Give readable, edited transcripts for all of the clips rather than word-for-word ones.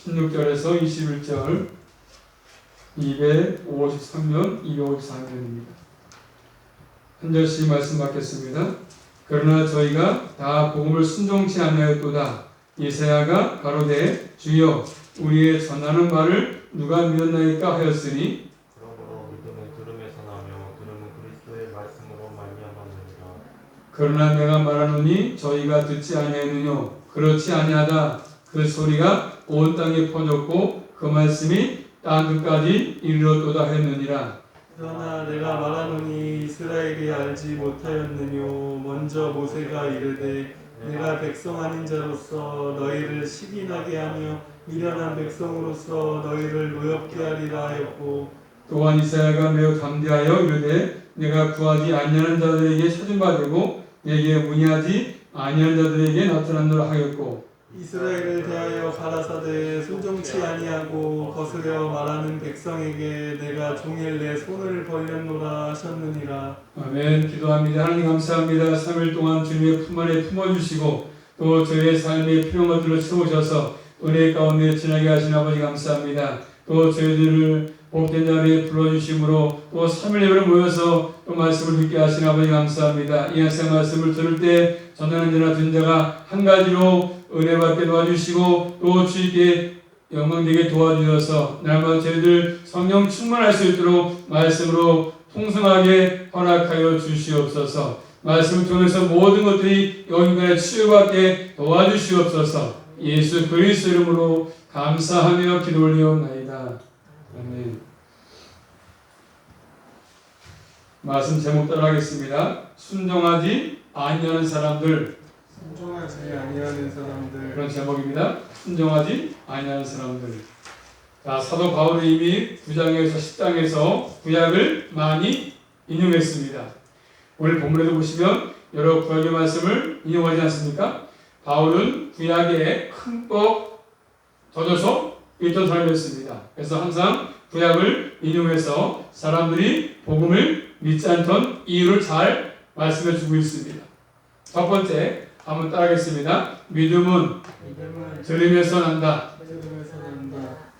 16절에서 21절 253면 254면입니다. 한 절씩 말씀 받겠습니다. 그러나 저희가 다 복음을 순종치 아니하였도다. 이사야가 가로되 주여 우리의 전하는 말을 누가 믿었나이까 하였으니 그러므로 믿음은 들음에서 나며 들음은 그리스도의 말씀으로 말미암았느니라. 그러나 내가 말하노니 저희가 듣지 아니하느뇨. 그렇지 아니하다. 그 소리가 온 땅에 퍼졌고 그 말씀이 땅 끝까지 이르렀도다 했느니라. 그러나 내가 말하노니 이스라엘이 알지 못하였느뇨. 먼저 모세가 이르되 내가 백성 아닌 자로서 너희를 시기나게 하며 미련한 백성으로서 너희를 노엽게 하리라 하였고, 또한 이사야가 매우 담대하여 이르되 내가 구하지 아니하는 자들에게 찾은 바 되고 내게 문의하지 아니하는 자들에게 나타났노라 하였고, 이스라엘을 대하여 가라사대 순종치 아니하고 거스려 말하는 백성에게 내가 종일 내 손을 벌렸노라 하셨느니라. 아멘. 기도합니다. 하나님 감사합니다. 3일 동안 주님의 품 안에 품어주시고 또 저희의 삶의 필요한 것들을 채우셔서 은혜 가운데 지나게 하신 아버지 감사합니다. 또 저희들을 복된 자리에 불러주심으로 또 3일 예배를 모여서 또 말씀을 듣게 하신 아버지 감사합니다. 이 학생 말씀을 들을 때 전하는 자나 듣는 자가 한 가지로 은혜 받게 도와주시고 또 주님께 영광되게 도와주셔서 날마다 저희들 성령 충만할 수 있도록 말씀으로 풍성하게 허락하여 주시옵소서. 말씀을 통해서 모든 것들이 영혼간에 치유받게 도와주시옵소서. 예수 그리스도 이름으로 감사하며 기도 올리옵나이다. 아멘. 말씀 제목 따라하겠습니다. 순종하지 아니하는 사람들. 순종하지 아니하는 사람들. 그런 제목입니다. 순종하지 아니하는 사람들. 자, 사도 바울이 이미 9장에서 10장에서 구약을 많이 인용했습니다. 오늘 본문에도 보시면 여러 구약의 말씀을 인용하지 않습니까? 바울은 구약에 흠뻑 젖어서 있던 사람이었습니다. 그래서 항상 구약을 인용해서 사람들이 복음을 믿지 않던 이유를 잘 말씀해 주고 있습니다. 첫 번째, 한번 따라하겠습니다. 믿음은 들음에서 난다.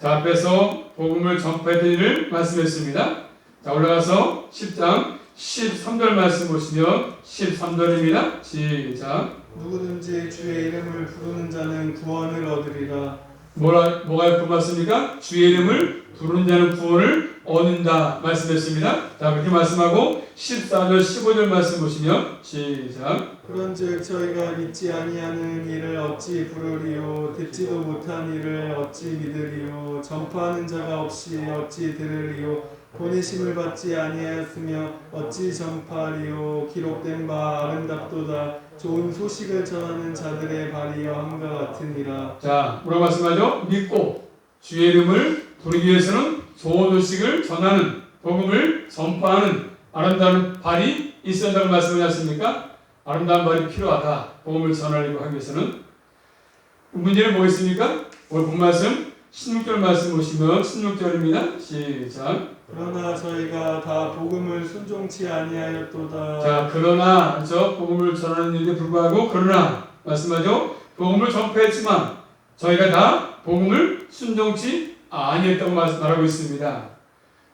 자, 앞에서 복음을 전파했던 일을 말씀했습니다. 자, 올라가서 10장 13절 말씀 보시면 13절입니다. 시작. 누구든지 주의 이름을 부르는 자는 구원을 얻으리라. 뭐가 그 말씀입니까? 주의 이름을 부르는 자는 구원을 얻는다 말씀했습니다. 자, 그렇게 말씀하고 14절 15절 말씀 보시면 시작. 그런즉 저희가 믿지 아니하는 이를 어찌 부르리요. 듣지도 못한 이를 어찌 믿으리요. 전파하는 자가 없이 어찌 들으리요. 보내심을 받지 아니하였으며 어찌 전파하리요. 기록된 바 아름답도다. 좋은 소식을 전하는 자들의 발이여 함과 같으니라. 자, 뭐라고 말씀하죠? 믿고 주의 이름을 부르기 위해서는 좋은 소식을 전하는, 복음을 전파하는 아름다운 발이 있어야 한다고 말씀하지 않습니까? 아름다운 발이 필요하다. 복음을 전하려고 하기 위해서는. 문제는 뭐겠습니까? 오늘 본 말씀 16절 말씀 보시면 16절입니다. 시작. 그러나 저희가 다 복음을 순종치 아니하였도다. 자, 그러나 저 복음을 전하는 일에 불구하고 그러나 말씀하죠. 복음을 전파했지만 저희가 다 복음을 순종치 아니했다고 말하고 있습니다.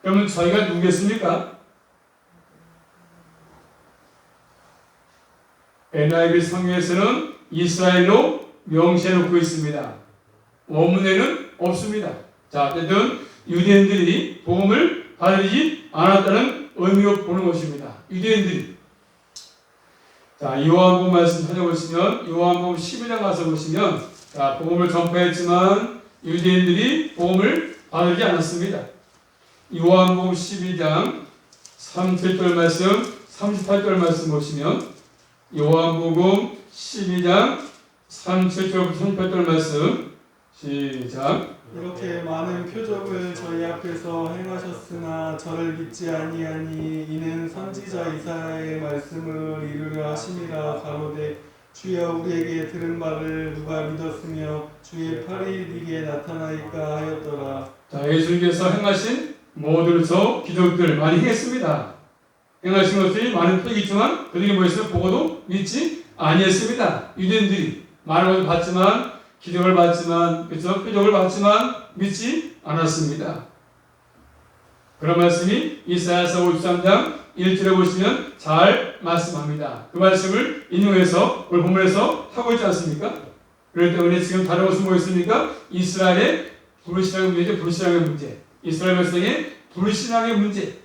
그러면 저희가 누구겠습니까? NIV 성경에서는 이스라엘로 명시해 놓고 있습니다. 원문에는 없습니다. 자, 어쨌든 유대인들이 복음을 받지 않았다는 의미로 보는 것입니다. 유대인들이. 자, 요한복음 말씀 찾아보시면 요한복음 12장 가서 보시면 자, 복음을 전파했지만 유대인들이 복음을 받지 않았습니다. 요한복음 12장 37절 말씀, 38절 말씀 보시면 요한복음 12장 37절부터 38절 말씀 시작. 이렇게 많은 표적을 저희 앞에서 행하셨으나 저를 믿지 아니하니 이는 선지자 이사야의 말씀을 이루려 하심이라. 가로되 주여 우리에게 들은 바를 누가 믿었으며 주의 팔이 네게 나타나니까 하였더라. 자, 예수님께서 행하신 모든 저 기적들 많이 행했습니다. 행하신 것들이 많은 표적이 있지만 그들이 뭐였어요? 보고도 믿지 아니했습니다. 유대인들이 많은 것을 봤지만 기적을 봤지만, 그죠? 표적을 봤지만 믿지 않았습니다. 그런 말씀이 이사야서 53장 1절에 보시면 잘 말씀합니다. 그 말씀을 인용해서 오늘 본문에서 하고 있지 않습니까? 그렇기 때문에 지금 다른 것은 뭐였습니까? 이스라엘의 불신앙의 문제죠. 불신앙의 문제. 이스라엘 백성의 불신앙의 문제.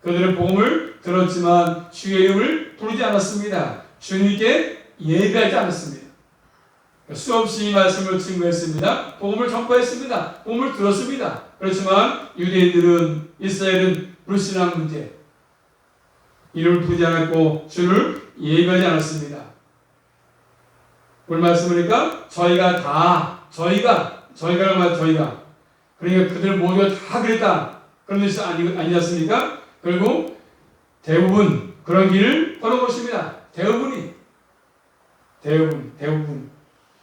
그들은 복음을 들었지만 주의 이름을 부르지 않았습니다. 주님께 예배하지 않았습니다. 수없이 이 말씀을 증거했습니다. 복음을 전파했습니다. 복음을 들었습니다. 그렇지만 유대인들은, 이스라엘은 불신앙 문제, 이름을 부르지 않았고 주를 예배하지 않았습니다. 오늘 말씀을 보니까 저희가 그러니까 그들 모두가 다 그랬다, 그런 뜻이 아니지 않습니까? 결국 대부분 그런 길을 걸은 것입니다. 대부분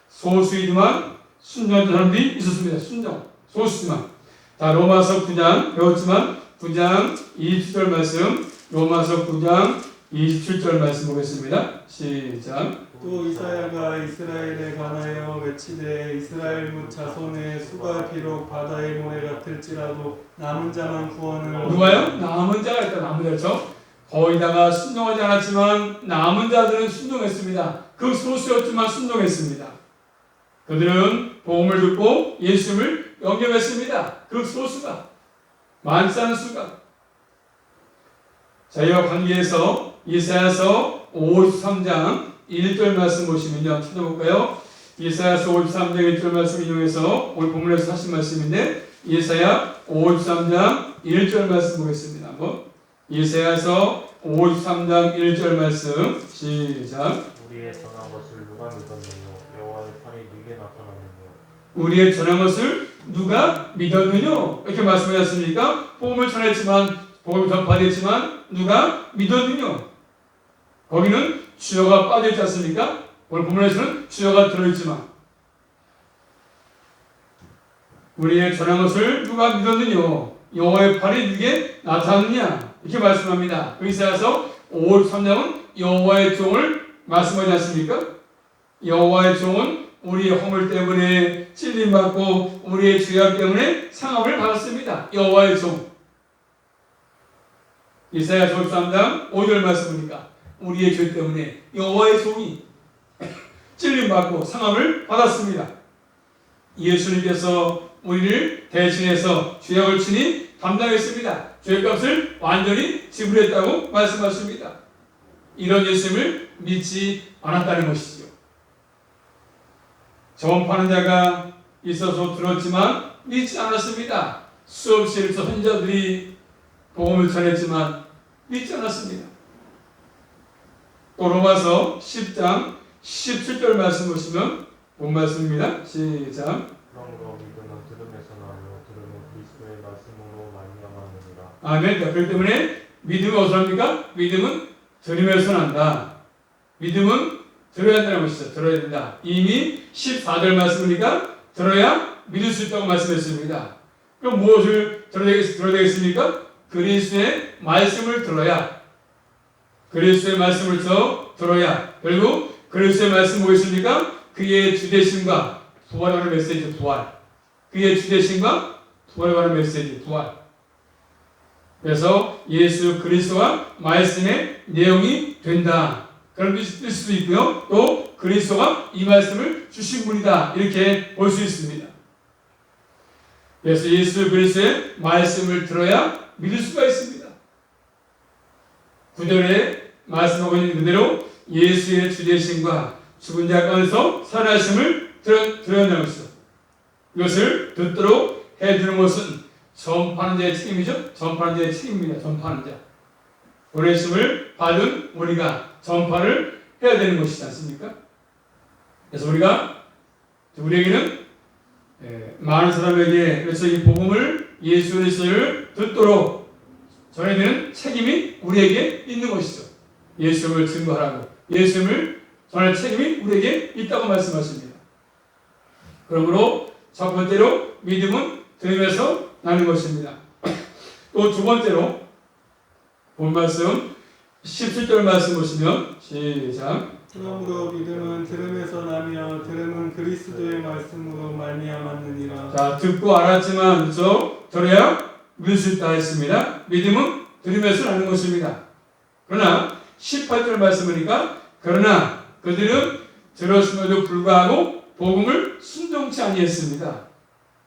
소수이지만 순종한 사람들이 있었습니다. 소수지만. 자, 로마서 9장 배웠지만 9장 27절 말씀, 로마서 9장 27절 말씀 보겠습니다. 시작. 또 이사야가 이스라엘에 관하여 외치되 이스라엘 무 자손의 수가 비록 바다의 모래 같을지라도 남은 자만 구원을 누가요? 남은 자가 있다. 남은 자죠. 거의다가 순종하지 않았지만 남은 자들은 순종했습니다. 그 소수였지만 순종했습니다. 그들은 복음을 듣고 예수님을 영접했습니다. 그 소수가, 많지 않은 수가. 자, 이와 관계에서 이사야서 53장 1절 말씀 보시면요, 찾아볼까요? 이사야서 53장 1절 말씀 인용해서 오늘 본문에서 하신 말씀인데, 이사야 53장 1절 말씀 보겠습니다. 한번 이사야서 53장 1절 말씀 시작. 우리의 전한 것을 누가 믿었느냐? 여호와의 팔이 누게 나타났느냐? 우리의 전한 것을 누가 믿었느냐? 이렇게 말씀하셨습니까? 복음을 전했지만, 복음을 전파됐지만 누가 믿었느냐? 거기는 주여가 빠져있지 않습니까? 오늘 본문에서는 주여가 들어있지만 우리의 전한 것을 누가 믿었느냐? 여호와의 팔이 누게 나타났느냐? 이렇게 말씀합니다. 이사야서 53장은 여호와의 종을 말씀하지 않습니까? 여호와의 종은 우리의 허물 때문에 찔림받고 우리의 죄악 때문에 상함을 받았습니다. 여호와의 종. 이사야서 53장 5절 말씀입니까? 우리의 죄 때문에 여호와의 종이 찔림받고 상함을 받았습니다. 예수님께서 우리를 대신해서 죄악을 친히 담당했습니다. 죄값을 완전히 지불했다고 말씀하십니다. 이런 예수님을 믿지 않았다는 것이죠. 전파하는 자가 있어서 들었지만 믿지 않았습니다. 수없이 선지자들이 복음을 전했지만 믿지 않았습니다. 또 로마서 10장 17절 말씀 보시면 본 말씀입니다. 시작. 그러므로 믿음은 들음에서 나며 들음은 그리스도의 말씀으로 말미암았느니라. 아멘. 그렇기 때문에 믿음은 어디서 납니까? 믿음은 들으면서 난다. 믿음은 들어야 한다는 것이죠. 들어야 된다. 이미 14절 말씀이니까 들어야 믿을 수 있다고 말씀했습니다. 그럼 무엇을 들어야 되겠습니까? 그리스도의 말씀을 들어야. 그리스도의 말씀을 들어야. 결국 그리스도의 말씀 뭐겠습니까? 그의 주되심과 부활에 관한 메시지, 부활. 그의 주되심과 부활에 관한 메시지, 부활. 그래서 예수 그리스도가 말씀의 내용이 된다. 그런 뜻일 수도 있고요. 또 그리스도가 이 말씀을 주신 분이다. 이렇게 볼 수 있습니다. 그래서 예수 그리스도의 말씀을 들어야 믿을 수가 있습니다. 9절에 말씀하고 있는 그대로 예수의 주되심과 죽은 자 가운데서 살아나심을 들어야 한다는 것이죠. 이것을 듣도록 해주는 것은 전파하는 자의 책임이죠. 전파하는 자의 책임입니다. 전파하는 자. 보내심을 받은 우리가 전파를 해야 되는 것이지 않습니까? 그래서 우리에게는 많은 사람에게 그래서 이 복음을 예수 그리스도를 듣도록 전해야 되는 책임이 우리에게 있는 것이죠. 예수님을 증거하라고 예수님을 전할 책임이 우리에게 있다고 말씀하십니다. 그러므로 첫 번째로 믿음은 들으면서 나는 것입니다. 또 두 번째로 본 말씀 17절 말씀 보시면 시작. 그러므로 믿음은 들음에서 나며 들음은 그리스도의 말씀으로 말미암았느니라. 자, 듣고 알았지만 그렇죠? 들어야 믿을 수 있다 했습니다. 믿음은 들으면서 나는 것입니다. 그러나 18절 말씀이니까 그러나 그들은 들었음에도 불구하고 복음을 순종치 아니했습니다.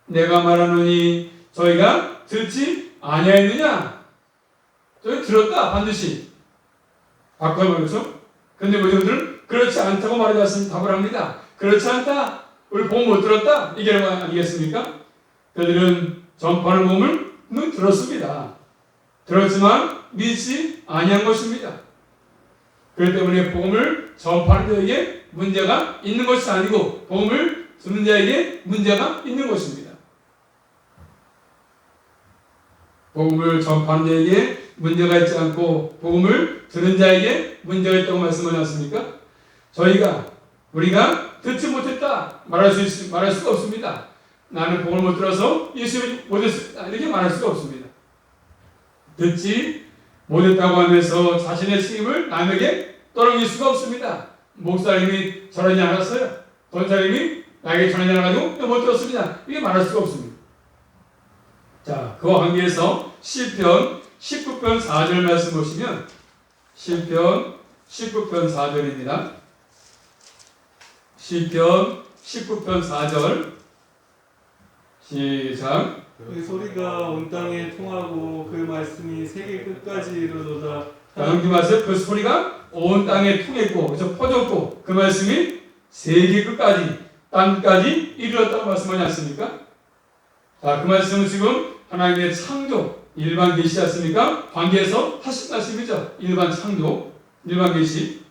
내가 말하노니 저희가 듣지 아니하였느냐? 저희 들었다 반드시. 바꿔 말이죠. 근데 뭐들은 그렇지 않다고 말하지 않습니다. 답을 합니다. 그렇지 않다. 우리 복음 못 들었다. 이게 아니겠습니까? 그들은 전파하는 복음을 들었습니다. 들었지만 믿지 아니한 것입니다. 그렇기 때문에 복음을 전파하는 자에게 문제가 있는 것이 아니고 복음을 듣는 자에게 문제가 있는 것입니다. 복음을 전파하는 자에게 문제가 있지 않고 복음을 듣는 자에게 문제가 있다고 말씀하지 않습니까? 우리가 듣지 못했다 말할 수가 없습니다. 나는 복음을 못 들어서 예수를 못했습니다. 이렇게 말할 수가 없습니다. 듣지 못했다고 하면서 자신의 책임을 남에게 떠넘길 수가 없습니다. 목사님이 전하지 않았어요. 권사님이 나에게 전하지 않아가지고 못 들었습니다. 이게 말할 수가 없습니다. 자, 그와 관계해서 시편 19편 4절 말씀 보시면 시편 19편 4절입니다. 시편 19편 4절 시작. 그 소리가 온 땅에 통하고 그 말씀이 세계 끝까지 이르도다. 말씀 그 소리가 온 땅에 통했고 그래서 퍼졌고 그 말씀이 세계 끝까지 땅까지 이르렀다고 말씀하지 않습니까? 자, 그 말씀은 지금 하나님의 창조 일반 계시지 않습니까? 관계에서 하신 말씀이죠. 일반 창조 일반 계시.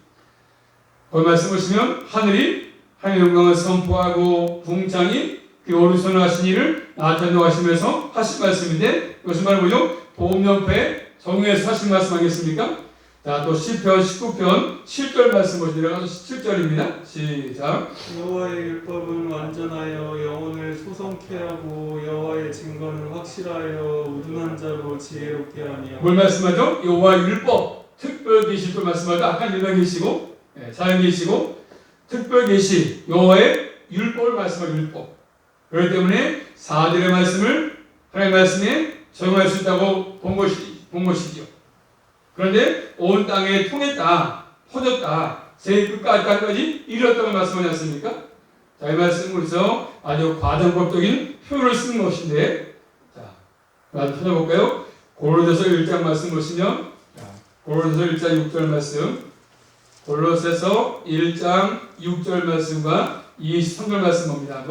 그 말씀 보시면 하늘이 하나님의 영광을 선포하고 궁창이 그 오른손을 하신 일을 나타내고 하시면서 하신 말씀인데 이것은 바로 뭐죠? 보험연패 정의에서 하신 말씀 아니겠습니까? 자, 또 시편 19편 7절 말씀 보시면 내려가서 17절입니다. 시작. 여호와의 율법은 완전하여 영혼을 소성케 하고 여호와의 증거는 확실하여 우둔한 자로 지혜롭게 하며. 뭘 말씀하죠? 여호와의 율법 특별 계시를 말씀하죠. 아까 일반 계시고 자연 계시고 특별 계시 여호와의 율법을 말씀하죠. 율법. 그렇기 때문에 4절의 말씀을 하나님의 말씀에 적용할 수 있다고 본 것이죠. 그런데 온 땅에 통했다, 퍼졌다, 세계 끝까지 이르렀다고 말씀하지 않습니까? 자, 이 말씀으로서 아주 과장법적인 표현을 쓰는 것인데, 자, 한번 찾아볼까요? 골로새서 1장 말씀 보시면, 골로새서 1장 6절 말씀, 골로새서 1장 6절 말씀과 23절 말씀 봅니다.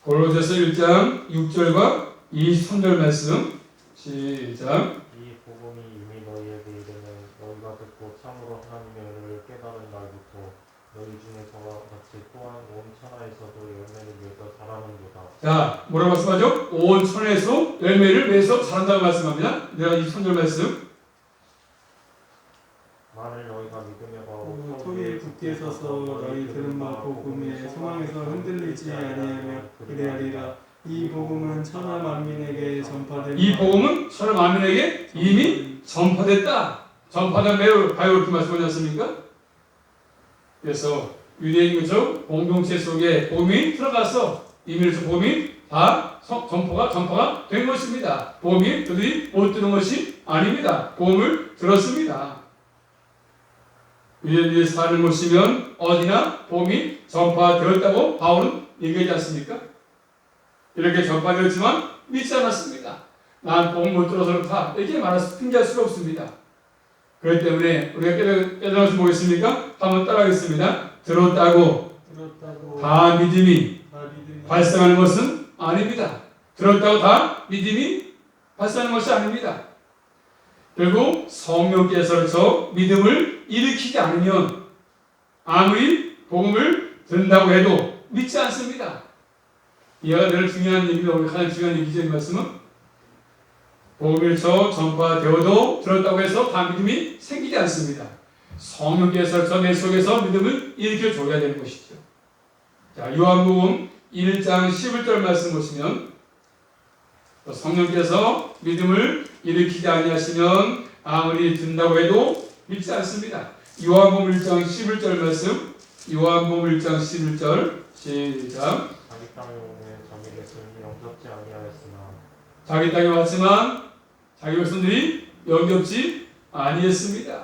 골로새서 1장 6절과 23절 말씀 시작. 이 복음이 이미 너희에게 이르는 너희가 듣고 참으로 하나님의 은혜를 깨달은 날부터 너희 중에서와 같이 또한 온 천하에서도 열매를 맺어 자라는도다. 자, 뭐라고 말씀하죠? 온 천하에서 열매를 맺어 자란다고 말씀합니다. 내가 23절 말씀. 만일 너희가 믿음의 바로 토비에 굳게 서서 너희 들은 바 복음의 소망에서 흔들리지 아니하며 그리하리라. 이 복음은 천하 만민에게 전파된. 이 복음은 천하 만민에게 이미 전파됐다. 전파된 매우 바이올 그 말씀하지 않습니까? 그래서 유대인 그죠? 공동체 속에 복음이 들어가서 이미 복음이 다 전파가 된 것입니다. 복음이 그들이 못 들은 것이 아닙니다. 복음을 들었습니다. 유대인들이 사는 곳이면 어디나 복음이 전파되었다고 바울은 얘기하지 않습니까? 이렇게 전파되었지만 믿지 않았습니다. 난 복음 못 들어서 그렇다. 이렇게 말해서 핑계할 수가 없습니다. 그렇기 때문에 우리가 깨달아서 보겠습니까? 한번 따라하겠습니다. 들었다고 다 믿음이 발생하는 것은 아닙니다. 들었다고 다 믿음이 발생하는 것이 아닙니다. 결국 성령께서 저 믿음을 일으키지 않으면 아무리 복음을 듣는다고 해도 믿지 않습니다. 이해가 늘 중요한 얘기가 가장 중요한 얘기죠. 이 말씀은 복음이 저 전파되어도 들었다고 해서 다 믿음이 생기지 않습니다. 성령께서 저 내 속에서 믿음을 일으켜 줘야 되는 것이죠. 자, 요한복음 1장 11절 말씀 보시면 성령께서 믿음을 일으키지 아니하시면 아무리 듣는다고 해도 믿지 않습니다. 요한복음 1장 11절 말씀. 요한복음 1장 11절 시작. 자기 땅에 오매 자기 백성이 영접지 아니하였으나 자기 땅에 왔지만 자기 백성들이 영접지 아니했습니다.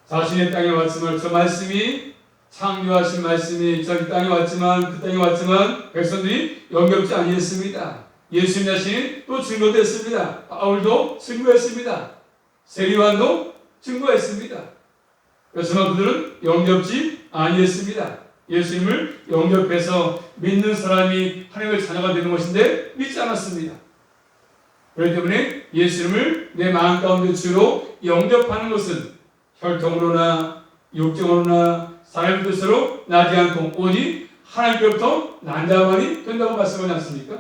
자신의 땅에 왔지만 저 말씀이 창조하신 말씀이 자기 땅에 왔지만 그 땅에 왔지만 백성들이 영접지 아니했습니다. 예수님 자신이 또 증거됐습니다. 바울도 증거했습니다. 세리완도 증거했습니다. 그렇지만 그들은 영접지 아니했습니다. 예수님을 영접해서 믿는 사람이 하나님의 자녀가 되는 것인데 믿지 않았습니다. 그렇기 때문에 예수님을 내 마음 가운데 주로 영접하는 것은 혈통으로나 육정으로나 사람의 뜻으로 나지 않고 오직 하나님께로부터 난 자만이 된다고 말씀하지 않습니까?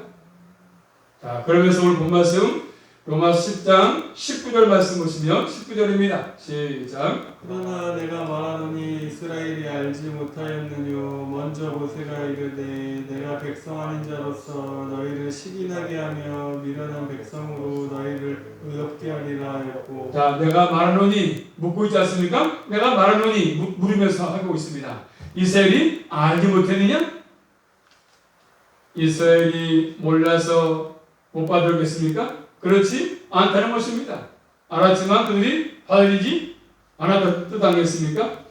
자, 그러면서 오늘 본 말씀 로마서 10장 19절 말씀 보시면 19절입니다. 시작. 그러나 내가 말하노니 이스라엘이 알지 못하였느뇨 먼저 모세가 이르되 내가 백성 아닌 자로서 너희를 시기나게 하며 미련한 백성으로 너희를 의롭게 하리라 하였고. 자, 내가 말하노니 묻고 있지 않습니까? 내가 말하노니 물으면서 하고 있습니다. 이스라엘이 알지 못했느냐? 이스라엘이 몰라서 못 받았겠습니까? 그렇지 않다는 것입니다. 알았지만 그들이 받아들이지 않았다 뜻 아니겠습니까?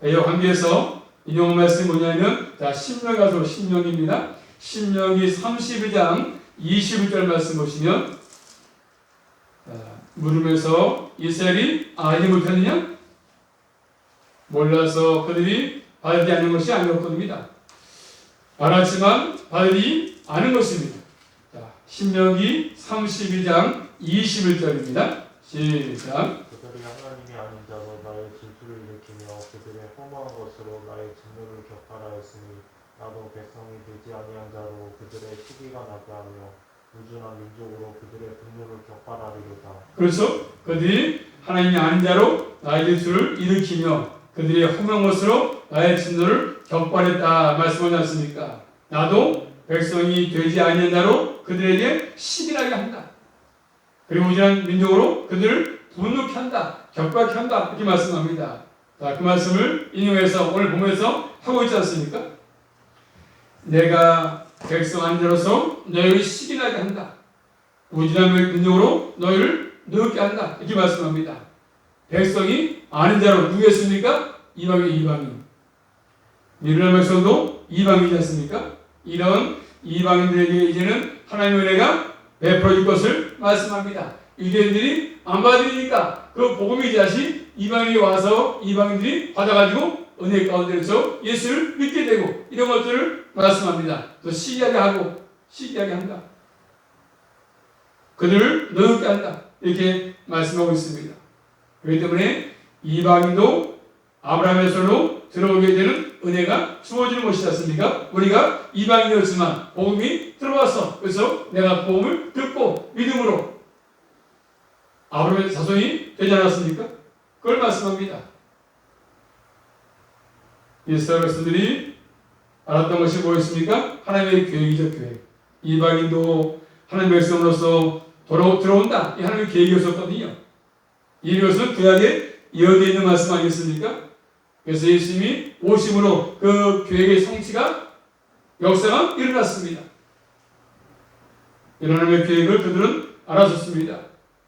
이와 관계에서 인용 말씀이 뭐냐면 자, 신명 가서 신명입니다. 신명기 32장 21절 말씀 보시면 물으면서 이스라엘이 알지 못했느냐? 몰라서 그들이 받아들이지 않는 것이 아니었습니다. 알았지만 받아들이지 않은 것입니다. 신명기 32장 21절입니다. 시작. 그들이 하나님이 아닌 자로 나의 질투를 일으키며 그들의 허무한 것으로 나의 진노를 격발하였으니 나도 백성이 되지 아니한 자로 그들의 시기가 나게 하며 우준한 민족으로 그들의 분노를 격발하리로다. 그렇죠. 그들이 하나님이 아닌 자로 나의 질투를 일으키며 그들의 허무한 것으로 나의 진노를 격발했다 말씀하지 않습니까? 나도 백성이 되지 아니한 자로 그들에게 시기나게 한다. 그리고 우리는 민족으로 그들을 분노케 한다. 격박케 한다. 이렇게 말씀합니다. 자, 그 말씀을 인용해서 오늘 보면서 하고 있지 않습니까? 내가 백성 아닌 자로서 너희를 시기나게 한다. 우리는 민족으로 너희를 느끼게 한다. 이렇게 말씀합니다. 백성이 아닌 자로 누구였습니까? 이방인. 미련한 백성도 이방인이지 않습니까? 이런 이방인들에게 이제는 하나님의 은혜가 베풀어질 것을 말씀합니다. 유대인들이 안 받으니까 그 복음이 다시 이방인이 와서 이방인들이 받아가지고 은혜 가운데서 예수를 믿게 되고 이런 것들을 말씀합니다. 또 시기하게 한다. 그들을 너그럽게 한다. 이렇게 말씀하고 있습니다. 그렇기 때문에 이방인도 아브라함의 손으로 들어오게 되는 은혜가 주어지는 것이지 않습니까? 우리가 이방인이었지만 복음이 들어왔어. 그래서 내가 복음을 듣고 믿음으로 아브라함의 자손이 되지 않았습니까? 그걸 말씀합니다. 이스라엘 백성들이 알았던 것이 뭐였습니까? 하나님의 계획이죠, 계획. 이방인도 하나님의 백성으로서 들어온다. 이 하나님의 계획이었었거든요. 이것은 구약에 이어져 있는 말씀 아니겠습니까? 그래서 예수님이 오심으로 그 계획의 성취가 역사가 일어났습니다. 이런 하나님의 계획을 그들은 알았었습니다.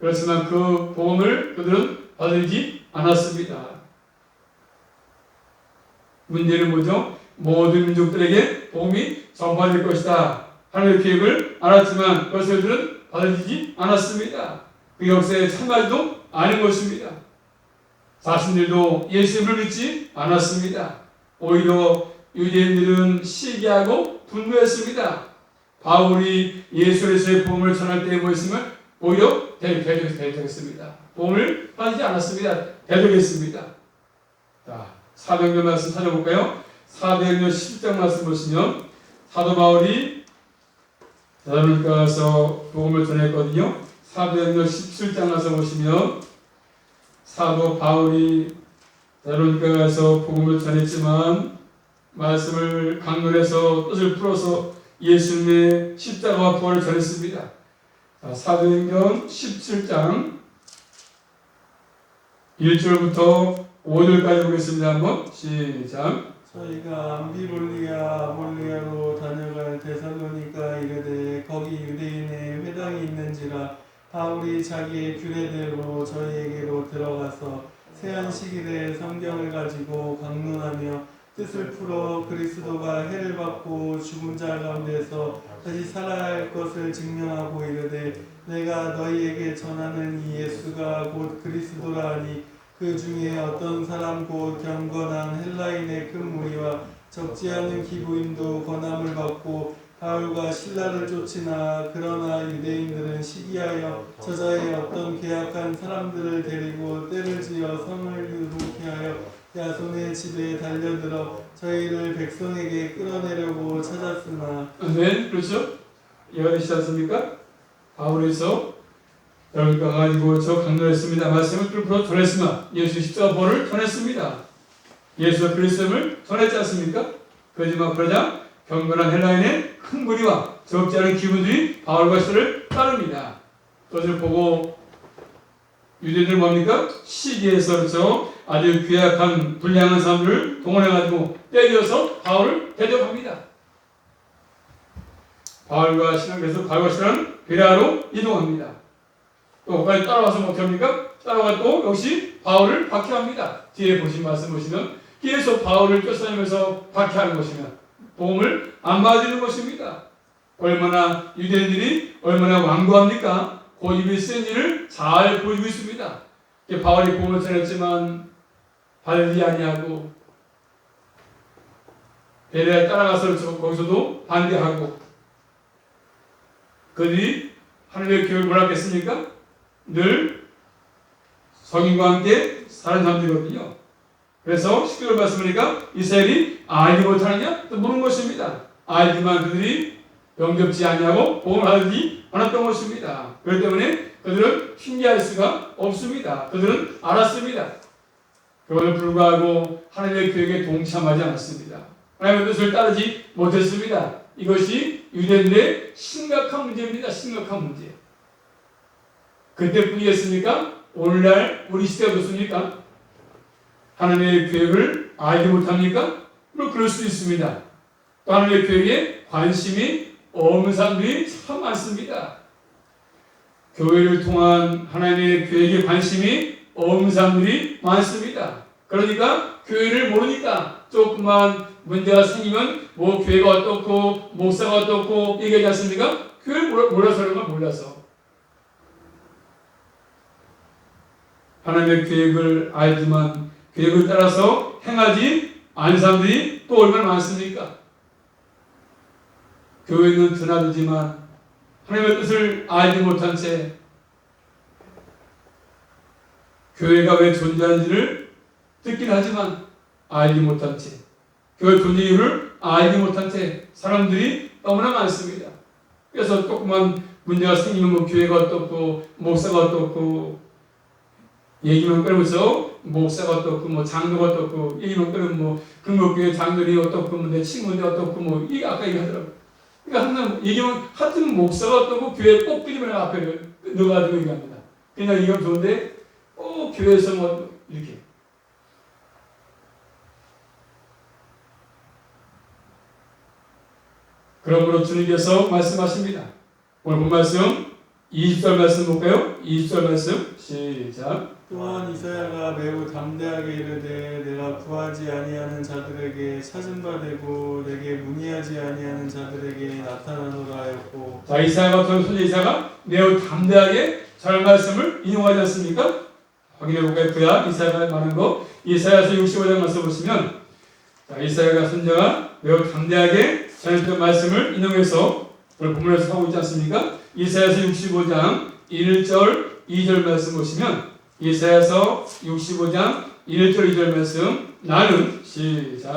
그렇지만 그 복음을 그들은 받아들이지 않았습니다. 문제는 뭐죠? 모든 민족들에게 복음이 전파될 것이다. 하나님의 계획을 알았지만 그것을 그들은 받아들이지 않았습니다. 그 역사에 참가하지도 않은 것입니다. 자신들도 예수님을 믿지 않았습니다. 오히려 유대인들은 시기하고 분노했습니다. 바울이 예수 그리스도의 복음을 전할 때에 뭐였으면 오히려 대적했습니다. 복음을 받지 않았습니다. 대적했습니다. 자, 사도행전 말씀 찾아볼까요? 사도행전 10장 말씀 보시면 사도 바울이 대사로니가 가서 복음을 전했거든요. 사도행전 17장 가서 보시면 사도 바울이 대사로니가 가서 복음을 전했지만 말씀을 강론해서 뜻을 풀어서 예수님의 십자가와 부활을 전했습니다. 자, 사도행전 17장 1절부터 5절까지 보겠습니다. 한번 시작. 저희가 암비볼리아로 다녀갈 데살로니가 이르되 거기 유대인의 회당이 있는지라 바울이 자기의 규례대로 저희에게로 들어가서 세안식일에 성경을 가지고 강론하며 뜻을 풀어 그리스도가 해를 받고 죽은 자 가운데서 다시 살아야 할 것을 증명하고 이르되 내가 너희에게 전하는 이 예수가 곧 그리스도라 하니 그 중에 어떤 사람 곧 경건한 헬라인의 큰 무리와 적지 않은 기부인도 권함을 받고 바울과 신라를 쫓으나 그러나 유대인들은 시기하여 저자의 어떤 계약한 사람들을 데리고 때를 지어 성을 유혹해 하여 야손의 집에 달려들어 저희를 백성에게 끌어내려고 찾았으나 아멘. 그렇죠? 이해가 되시지 않습니까? 바울에서 여기 가가지고 저 강론했습니다. 말씀을 뚫고 전했으나 예수 십자가 벌을 전했습니다. 예수 그리스도를 전했지 않습니까? 그러지만 그러자 경건한 헬라인의 큰 무리와 적지 않은 기부들이 바울과 시를 따릅니다. 그것을 보고 유대인들 뭡니까? 시기에서 그렇죠? 아주 괴약한 불량한 사람들을 동원해가지고 때려서 바울을 대적합니다. 바울과 신은 베레아로 이동합니다. 또 거기까지 따라와서 어떻게 합니까? 따라가 또 역시 바울을 박해합니다. 뒤에 보신 말씀 보시면 계속 바울을 쫓아다니면서 박해하는 것이면 도움을 안 받아주는 것입니다. 얼마나 유대인들이 얼마나 완고합니까? 고집이 센 일을 잘 보이고 있습니다. 바울이 복음을 전했지만 받지 아니하고 베레아에 따라가서 거기서도 반대하고 그들이 하나님의 교회를 몰랐겠습니까? 늘 성인과 함께 사는 사람들이거든요. 그래서 10절 말씀하니까 이스라엘이 알지 못하느냐? 또 묻는 것입니다. 알지만 그들이 영접지 아니하고 복음을 하지 않았던 것입니다. 그렇기 때문에 그들은 핑계할 수가 없습니다. 그들은 알았습니다. 그럼에도 불구하고 하나님의 교회에 동참하지 않았습니다. 하나님의 뜻을 따르지 못했습니다. 이것이 유대인들의 심각한 문제입니다. 심각한 문제. 그때뿐이겠습니까? 오늘날 우리 시대가 그렇습니까? 하나님의 계획을 알지 못합니까? 그럴 수 있습니다. 또 하나님의 계획에 관심이 없는 사람들이 참 많습니다. 교회를 통한 하나님의 계획에 관심이 없는 사람들이 많습니다. 그러니까 교회를 모르니까 조금만 문제가 생기면 뭐 교회가 어떻고 목사가 어떻고 얘기하지 않습니까? 교회를 몰라서 그런 건 몰라서. 하나님의 계획을 알지만 계획을 따라서 행하지 않은 사람들이 또 얼마나 많습니까? 교회는 드나들지만 하나님의 뜻을 알지 못한 채 교회가 왜 존재하는지를 듣긴 하지만 알지 못한 채 교회 존재 이유를 알지 못한 채 사람들이 너무나 많습니다. 그래서 조그만 문제가 생기면 뭐 교회가 어떻고 목사가 어떻고 얘기만 끌면서 목사가 어떻고 뭐 장로가 어떻고 얘기만 끌면 뭐 금목교회 장로이 어떻고 뭐 내 친구인데 어떻고 뭐 이게 아까 얘기하더라고. 그러니까 항상 얘기하면 하여튼 목사가 어떻고 교회 꼭 끼리면 앞에 넣어가지고 얘기합니다. 그냥 얘기하면 좋은데 교회에서 뭐 이렇게 그러므로 주님께서 말씀하십니다. 오늘 본 말씀 20절 말씀 볼까요? 20절 말씀 시작. 또한 이사야가 매우 담대하게 이르되 내가 구하지 아니하는 자들에게 찾은 바 되고 내게 문의하지 아니하는 자들에게 나타나노라 하였고. 자, 이사야가 어떤 손자 이사야가 매우 담대하게 잘 말씀을 인용하지 않습니까? 확인해 볼까요? 그야 이사야가 말한 거 이사야서 65장 말씀 보시면 자, 이사야가 선자가 매우 담대하게 전했던 말씀을 인용해서 오늘 본문에서 하고 있지 않습니까? 이사야서 65장 1절 2절 말씀 보시면 이사야서 65장 1절 2절 말씀 나는 시작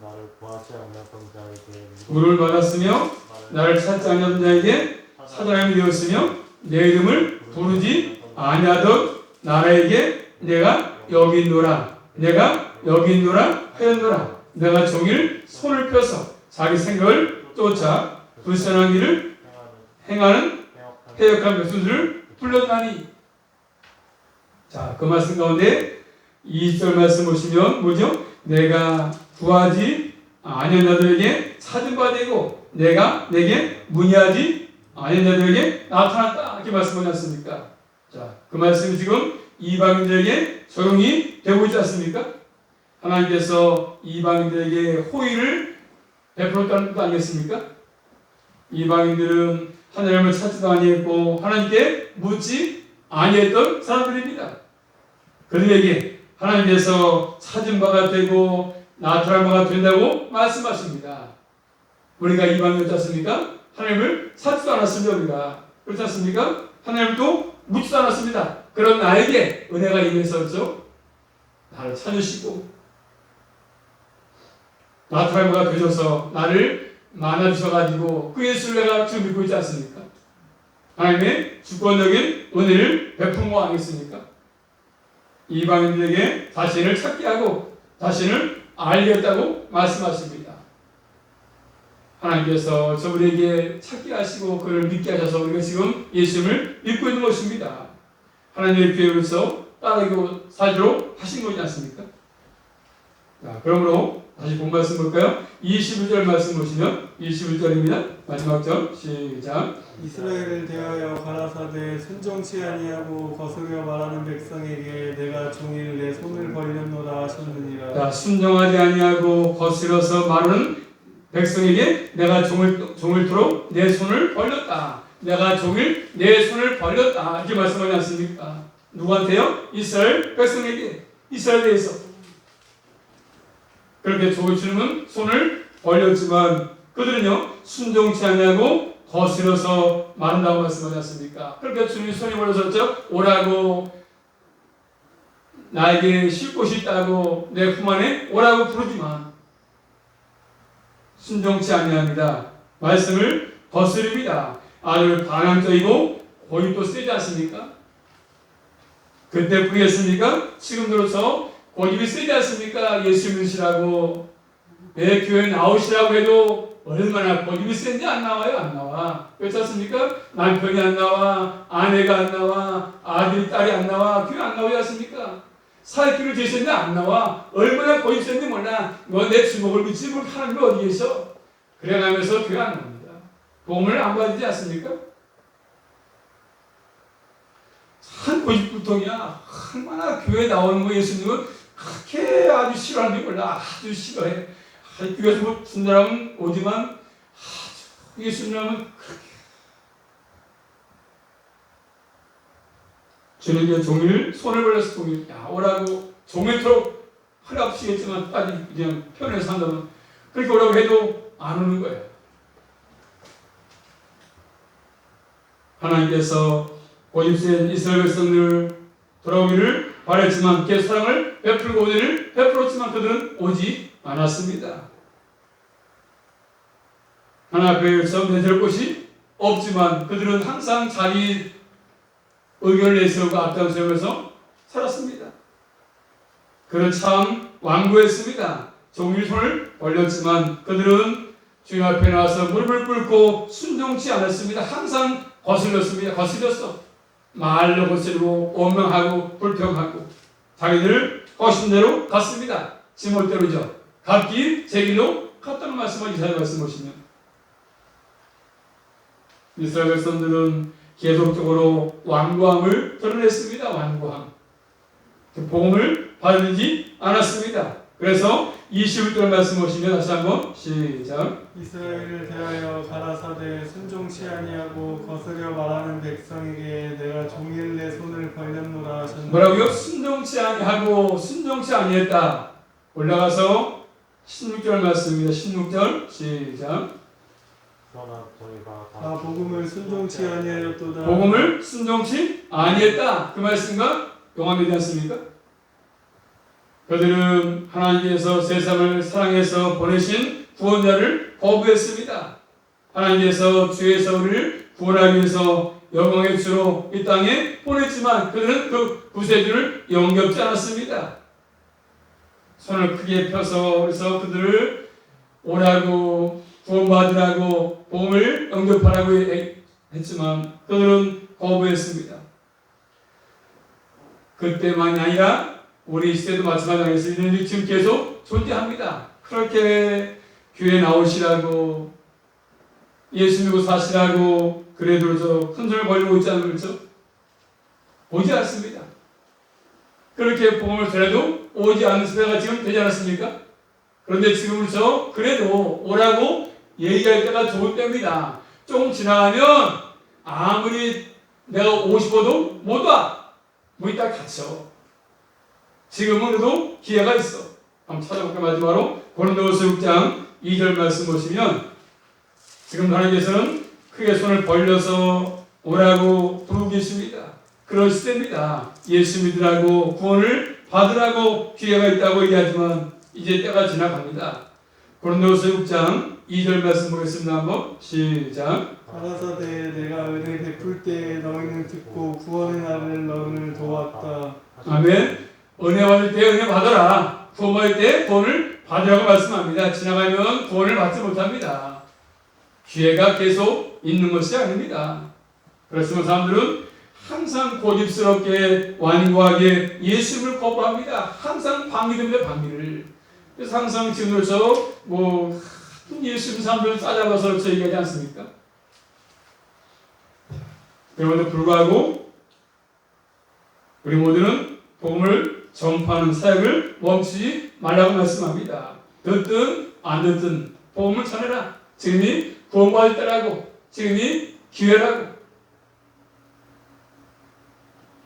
나를 구하지 아니하던 자에게 물을 받았으며 나를 찾지 아니하던 자에게 사자람이 되었으며 내 이름을 부르지 아니하던 나라에게 내가 여기 있노라 내가 여기 있노라 하였노라 내가 종일 손을 펴서 자기 생각을 쫓아 불선한 길을 행하는 해역한 백성들을 불렀나니. 자, 자, 그 말씀 가운데 2절 말씀 보시면 뭐죠? 내가 구하지 아니한 자들에게 찾은 바 되고 내가 내게 문의하지 아니한 자들에게 나타났다. 이렇게 말씀하지 않습니까? 자, 그 말씀이 지금 이방인들에게 적용이 되고 있지 않습니까? 하나님께서 이방인들에게 호의를 베풀었다는 것 아니겠습니까? 이방인들은 하나님을 찾지도 아니했고 하나님께 묻지 아니했던 사람들입니다. 그들에게 하나님께서 찾은 바가 되고 나타난 바가 된다고 말씀하십니다. 우리가 이방인이지 않습니까? 하나님을 찾지도 않았습니다. 우리가 그렇지 않습니까? 하나님을 또 묻지도 않았습니다. 그런 나에게 은혜가 임해서죠. 나를 찾으시고 나타난 바가 되셔서 나를 만나주셔가지고 그 예수를 내가 지금 믿고 있지 않습니까? 하나님의 주권적인 은혜를 베푼 거 아니겠습니까? 이방인들에게 자신을 찾게 하고 자신을 알겠다고 말씀하십니다. 하나님께서 저분에게 찾게 하시고 그를 믿게 하셔서 우리가 지금 예수님을 믿고 있는 것입니다. 하나님의 교회로서 따르고 살도록 하신 거지 않습니까? 자, 그러므로 다시 본 말씀 볼까요? 21절 말씀 보시면 21절입니다. 마지막 절 시작. 이스라엘을 대하여 가라사대 순종치 아니하고 거스려 말하는 백성에게 내가 종일 내 손을 벌렸노라 하셨느니라. 자, 순종하지 아니하고 거스려서 말하는 백성에게 내가 종일 토록 내 손을 벌렸다. 내가 종일 내 손을 벌렸다. 이렇게 말씀하지 않습니까? 누구한테요? 이스라엘 백성에게. 이스라엘에서. 그렇게 주님은 손을 벌렸지만 그들은요 순종치 아니하고 거스려서 말한다고 말씀하지 않습니까? 그렇게 주님이 손이 벌려졌죠. 오라고 나에게 쉴 곳이 있다고 내 품 안에 오라고 부르지만 순종치 아니합니다. 말씀을 거스릅니다. 아주 반항적이고 고집도 세지 않습니까? 그때 부르겠습니까? 지금 들어서 고집이 세지 않습니까? 예수 믿으시라고 내 교회 나오시라고 해도 얼마나 고집이 센지 안 나와요? 안 나와. 그렇지 않습니까? 남편이 안 나와, 아내가 안 나와, 아들이 딸이 안 나와, 교회 안 나오지 않습니까? 사회교를 되셨는데 안 나와. 얼마나 고집 센지 몰라. 너 내 주먹을 믿지 뭘 하나님이 어디 계셔? 그래가면서 교회 안 나옵니다. 도움을 안 받지 않습니까? 참 고집불통이야. 얼마나 교회 나오는 거 예수님은 그렇게 아주 싫어하는 게 몰라. 아주 싫어해. 교회에서 뭐 준다라면 오지만 아주 예수님은 그렇게 주님의 종일 손을 벌려서 종일 야 오라고 종일토록 허락시겠지만 빨리 그냥 편해서 한다면 그렇게 오라고 해도 안 오는 거예요. 하나님께서 고집센 이스라엘 백성들 돌아오기를 바랬지만 그 사랑을 베풀고 은혜를 베풀었지만 그들은 오지 않았습니다. 하나님 앞에서 내줄 곳이 없지만 그들은 항상 자기 의견을 내세우고 앞장서면서 살았습니다. 그는 참 완고했습니다. 종일 손을 벌렸지만 그들은 주님 앞에 나와서 무릎을 꿇고 순종치 않았습니다. 항상 거슬렸습니다. 거슬렸어. 말로 거스르고 원망하고 불평하고 자기들 거신대로 갔습니다. 지몰대로죠. 갔기 제 길로 갔다는 말씀을 이사야 말씀 보시면 이스라엘 백성들은 계속적으로 완고함을 드러냈습니다. 완고함. 복음을 받지 않았습니다. 그래서 21절 말씀 보시면 다시 한번 시작. 이스라엘을 대하여 가라사대 순종치 아니하고 거스려 말하는 백성에게 내가 종일 내 손을 벌렸노라 하셨느니라. 뭐라고요? 순종치 아니하고 순종치 아니했다. 올라가서 16절 말씀입니다. 16절 시작. 그러나 저희가 다 복음을 순종치 아니하였도다. 복음을 순종치 아니했다. 그 말씀과 동감되지 않습니까? 그들은 하나님께서 세상을 사랑해서 보내신 구원자를 거부했습니다. 하나님께서 주에서 우리를 구원하기 위해서 영광의 주로 이 땅에 보냈지만 그들은 그 구세주를 영접지 않았습니다. 손을 크게 펴서 그래서 그들을 오라고 구원받으라고 복음을 영접하라고 했지만 그들은 거부했습니다. 그때만이 아니라 우리 시대도 마찬가지로 이런 일이 지금 계속 존재합니다. 그렇게 교회 나오시라고 예수 믿고 사시라고 그래도 큰 소리 벌리고 있지 않죠? 오지 않습니다. 그렇게 복음을 전해도 오지 않는 시대가 지금 되지 않았습니까? 그런데 지금 그래도 오라고 얘기할 때가 좋을 때입니다. 조금 지나가면 아무리 내가 오고 싶어도 못 와. 뭐 이따 갇혀. 지금은 그래도 기회가 있어. 한번 찾아볼게요. 마지막으로 고린도후서 6장 2절 말씀 보시면 지금 하나님께서는 크게 손을 벌려서 오라고 부르고 계십니다. 그런 시대입니다. 예수 믿으라고 구원을 받으라고 기회가 있다고 얘기하지만 이제 때가 지나갑니다. 고린도후서 6장 2절 말씀 보겠습니다. 한번 시작. 가라사대 내가 은혜 베풀 때 너희는 듣고 구원의 날을 너희를 도왔다. 아멘. 은혜 받을 때 은혜 받아라. 구원 받을 때 구원을 받으라고 말씀합니다. 지나가면 구원을 받지 못합니다. 기회가 계속 있는 것이 아닙니다. 그렇지만 사람들은 항상 고집스럽게 완고하게 예수를 거부합니다. 항상 방기됩니다. 방기를. 그래서 항상 지금으로서 예수 믿는 사람들을 싸잡아서 얘기하지 않습니까? 그럼에도 불구하고 우리 모두는 복음을 전파하는 사역을 멈추지 말라고 말씀합니다. 듣든 안 듣든 복음을 전해라. 지금이 구원받을 때라고, 지금이 기회라고.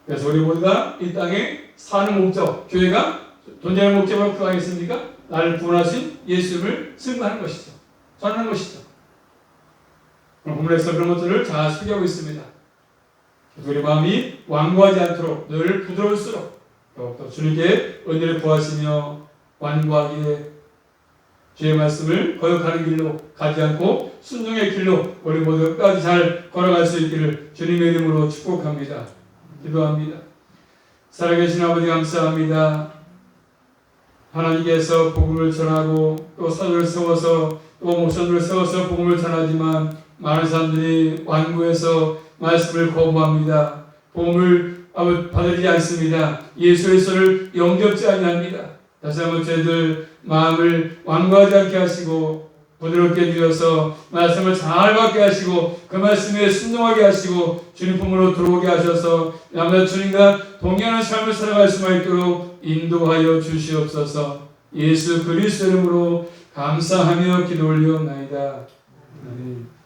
그래서 우리 모두가 이 땅에 사는 목적, 교회가 존재하는 목적을 그거 하겠습니까? 나를 구원하신 예수님을 증거하는 것이죠. 전하는 것이죠. 오늘 본문에서 그런 것들을 잘 소개하고 있습니다. 우리 마음이 완고하지 않도록 늘 부드러울수록 더욱더 주님께 은혜를 구하시며 완고하게 주의 말씀을 거역하는 길로 가지 않고 순종의 길로 우리 모두 끝까지 잘 걸어갈 수 있기를 주님의 이름으로 축복합니다. 기도합니다. 살아계신 아버지 감사합니다. 하나님께서 복음을 전하고 또 사도를 세워서 또 목사들을 세워서 복음을 전하지만 많은 사람들이 완고해서 말씀을 거부합니다. 복음을 받아들이지 않습니다. 예수 그리스도를 영접지 아니합니다. 다시 한번 저희들 마음을 완고하지 않게 하시고 부드럽게 되어서 말씀을 잘 받게 하시고 그 말씀에 순종하게 하시고 주님 품으로 들어오게 하셔서 남자 주님과 동행하는 삶을 살아갈 수만 있도록 인도하여 주시옵소서. 예수 그리스도 이름으로 감사하며 기도 올리옵나이다. 아멘.